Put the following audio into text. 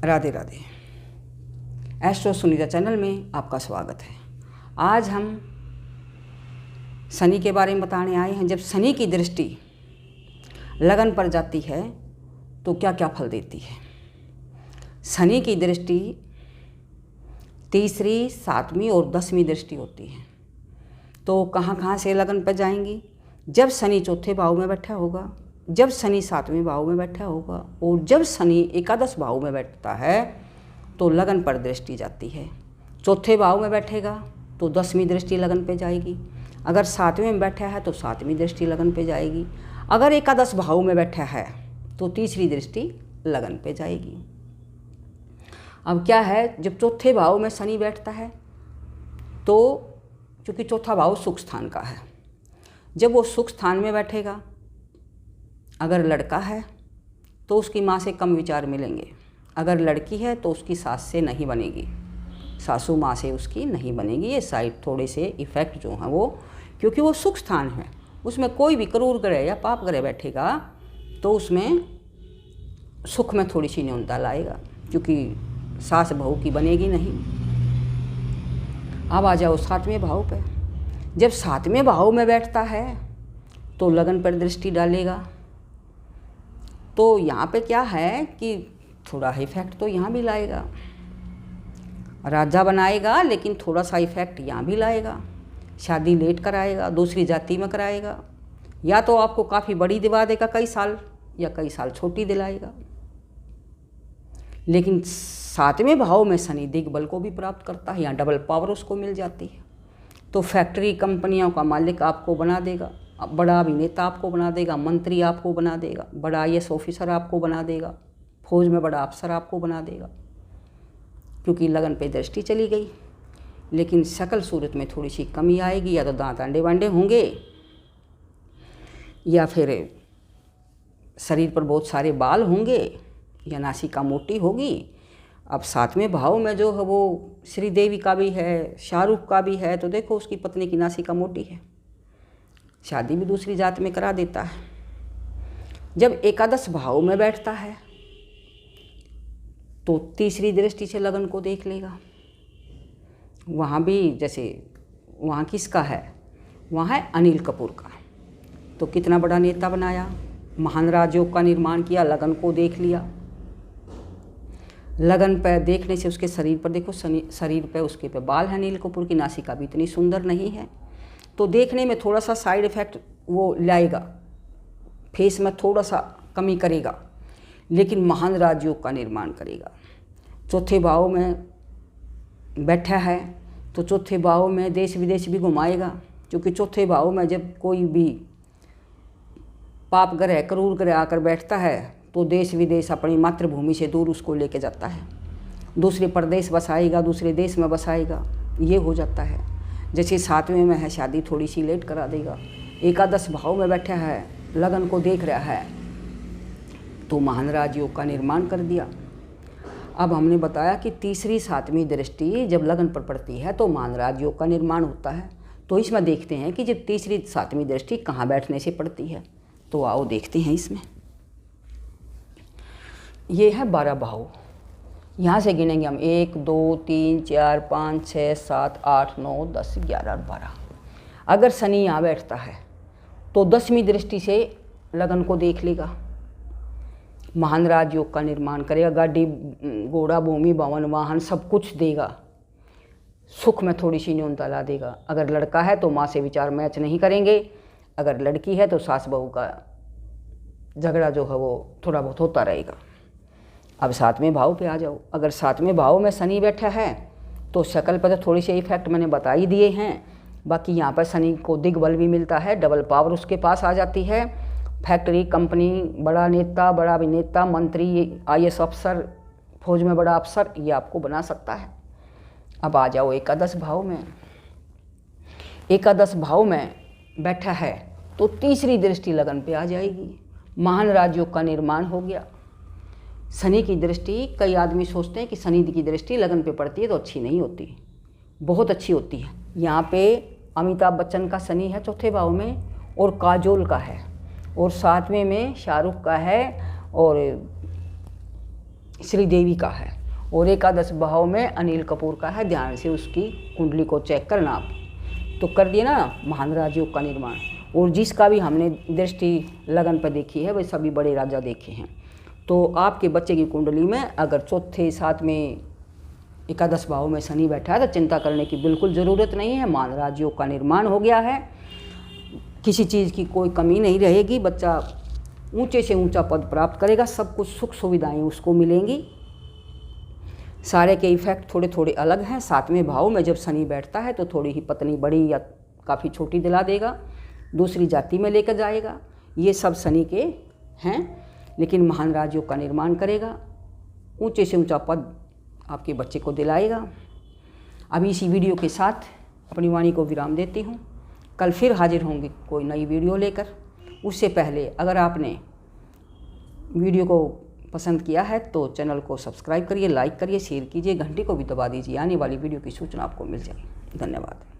Radhe Radhe. Astro Sunita channel में आपका स्वागत है। आज हम शनि के बारे में बताने आए हैं। जब शनि की दृष्टि लगन पर जाती है तो क्या क्या फल देती है। शनि की दृष्टि तीसरी, सातवीं और 10वीं दृष्टि होती है। तो कहाँ कहाँ से लगन पर जाएंगी? जब शनि चौथे भाव में बैठा होगा, जब शनि 7वें भाव में बैठा होगा और जब शनि एकादश भाव में बैठता है तो लगन पर दृष्टि जाती है। चौथे भाव में बैठेगा तो 10वीं दृष्टि लगन पे जाएगी। अगर 7वें में बैठा है तो 7वीं दृष्टि लगन पे जाएगी। अगर एकादश भाव में बैठा है तो तीसरी दृष्टि लगन पे जाएगी। अब क्या है, जब चौथे भाव में शनि बैठता है तो चूँकि चौथा भाव सुख स्थान का है, जब वो सुख स्थान में बैठेगा, अगर लड़का है तो उसकी माँ से कम विचार मिलेंगे, अगर लड़की है तो उसकी सास से नहीं बनेगी, सासू माँ से उसकी नहीं बनेगी। ये साइड थोड़े से इफ़ेक्ट जो हैं वो, क्योंकि वो सुख स्थान है, उसमें कोई भी क्रूर ग्रह या पाप ग्रह बैठेगा तो उसमें सुख में थोड़ी सी न्यूनता लाएगा, क्योंकि सास बहू की बनेगी नहीं। अब आ जाओ 7वें भाव पे। जब 7वें भाव में बैठता है तो लगन पर दृष्टि डालेगा। तो यहाँ पे क्या है कि थोड़ा इफेक्ट तो यहाँ भी लाएगा, राजा बनाएगा, लेकिन थोड़ा सा इफेक्ट यहाँ भी लाएगा। शादी लेट कराएगा, दूसरी जाति में कराएगा, या तो आपको काफ़ी बड़ी दिवा देगा कई साल, या कई साल छोटी दिलाएगा। लेकिन 7वें भाव में शनि दिग्बल को भी प्राप्त करता है, यहाँ डबल पावर उसको मिल जाती है। तो फैक्ट्री कंपनियों का मालिक आपको बना देगा, बड़ा अभिनेता आपको बना देगा, मंत्री आपको बना देगा, बड़ा IAS ऑफिसर आपको बना देगा, फौज में बड़ा अफसर आपको बना देगा, क्योंकि लगन पे दृष्टि चली गई। लेकिन शकल सूरत में थोड़ी सी कमी आएगी, या तो दांत अंडे वांडे होंगे, या फिर शरीर पर बहुत सारे बाल होंगे, या नासिका मोटी होगी। अब 7वें भाव में जो है वो श्रीदेवी का भी है, शाहरुख का भी है, तो देखो उसकी पत्नी की नासिका मोटी है, शादी भी दूसरी जात में करा देता है। जब एकादश भाव में बैठता है तो तीसरी दृष्टि से लगन को देख लेगा। वहाँ भी जैसे वहाँ किसका है, वहाँ है अनिल कपूर का। तो कितना बड़ा नेता बनाया, महान राजयोग का निर्माण किया, लगन को देख लिया। लगन पर देखने से उसके शरीर पर देखो, शरीर पे उसके पे बाल है, अनिल कपूर की नासिका भी इतनी सुंदर नहीं है, तो देखने में थोड़ा सा साइड इफ़ेक्ट वो लाएगा, फेस में थोड़ा सा कमी करेगा, लेकिन महान राजयोग का निर्माण करेगा। चौथे भाव में बैठा है तो चौथे भाव में देश विदेश भी घुमाएगा, क्योंकि चौथे भाव में जब कोई भी पाप ग्रह, क्रूर ग्रह आकर बैठता है तो देश विदेश अपनी मातृभूमि से दूर उसको लेके जाता है, दूसरे प्रदेश बसाएगा, दूसरे देश में बसाएगा, ये हो जाता है। जैसे 7वें में है, शादी थोड़ी सी लेट करा देगा। एकादश भाव में बैठा है, लगन को देख रहा है, तो महान राजयोग का निर्माण कर दिया। अब हमने बताया कि तीसरी 7वीं दृष्टि जब लगन पर पड़ती है तो महान राजयोग का निर्माण होता है। तो इसमें देखते हैं कि जब तीसरी 7वीं दृष्टि कहाँ बैठने से पड़ती है, तो आओ देखते हैं। इसमें ये है 12 भाव, यहाँ से गिनेंगे हम 1 2 3 4 5 6 7 8 9 10 11 और 12। अगर शनि यहाँ बैठता है तो 10वीं दृष्टि से लगन को देख लेगा, महान राजयोग का निर्माण करेगा, गाड़ी घोड़ा भूमि भवन वाहन सब कुछ देगा, सुख में थोड़ी सी न्यूनता ला देगा। अगर लड़का है तो माँ से विचार मैच नहीं करेंगे, अगर लड़की है तो सास बहू का झगड़ा जो है वो थोड़ा बहुत होता रहेगा। अब 7वें भाव पे आ जाओ। अगर 7वें भाव में शनि बैठा है तो शकल पर तो थोड़ी सी इफेक्ट मैंने बता ही दिए हैं। बाकी यहाँ पर शनि को दिग्बल भी मिलता है, डबल पावर उसके पास आ जाती है। फैक्ट्री कंपनी, बड़ा नेता, बड़ा अभिनेता, मंत्री, IAS अफसर, फौज में बड़ा अफसर, ये आपको बना सकता है। अब आ जाओ एकादश भाव में। एकादश भाव में बैठा है तो तीसरी दृष्टि लगन पे आ जाएगी, महान राजयोग का निर्माण हो गया। शनि की दृष्टि, कई आदमी सोचते हैं कि शनि की दृष्टि लगन पे पड़ती है तो अच्छी नहीं होती, बहुत अच्छी होती है। यहाँ पे अमिताभ बच्चन का शनि है चौथे भाव में, और काजोल का है, और 7वें में शाहरुख का है, और श्रीदेवी का है। और एकादश भाव में अनिल कपूर का है, ध्यान से उसकी कुंडली को चेक करना आप। तो कर दिया ना महान राजयोग का निर्माण। और जिसका भी हमने दृष्टि लगन पर देखी है वे सभी बड़े राजा देखे हैं। तो आपके बच्चे की कुंडली में अगर चौथे साथ में एकादश भाव में शनि बैठा है तो चिंता करने की बिल्कुल ज़रूरत नहीं है। महान राजयोग का निर्माण हो गया है, किसी चीज़ की कोई कमी नहीं रहेगी। बच्चा ऊंचे से ऊंचा पद प्राप्त करेगा, सब कुछ सुख सुविधाएं उसको मिलेंगी। सारे के इफेक्ट थोड़े थोड़े अलग हैं। सातवें भाव में जब शनि बैठता है तो थोड़ी ही पत्नी बड़ी या काफ़ी छोटी दिला देगा, दूसरी जाति में लेकर जाएगा, ये सब शनि के हैं। लेकिन महान राजयोग का निर्माण करेगा, ऊंचे से ऊंचा पद आपके बच्चे को दिलाएगा। अभी इसी वीडियो के साथ अपनी वाणी को विराम देती हूँ। कल फिर हाजिर होंगे कोई नई वीडियो लेकर। उससे पहले अगर आपने वीडियो को पसंद किया है तो चैनल को सब्सक्राइब करिए, लाइक करिए, शेयर कीजिए, घंटी को भी दबा दीजिए, आने वाली वीडियो की सूचना आपको मिल जाएगी। धन्यवाद।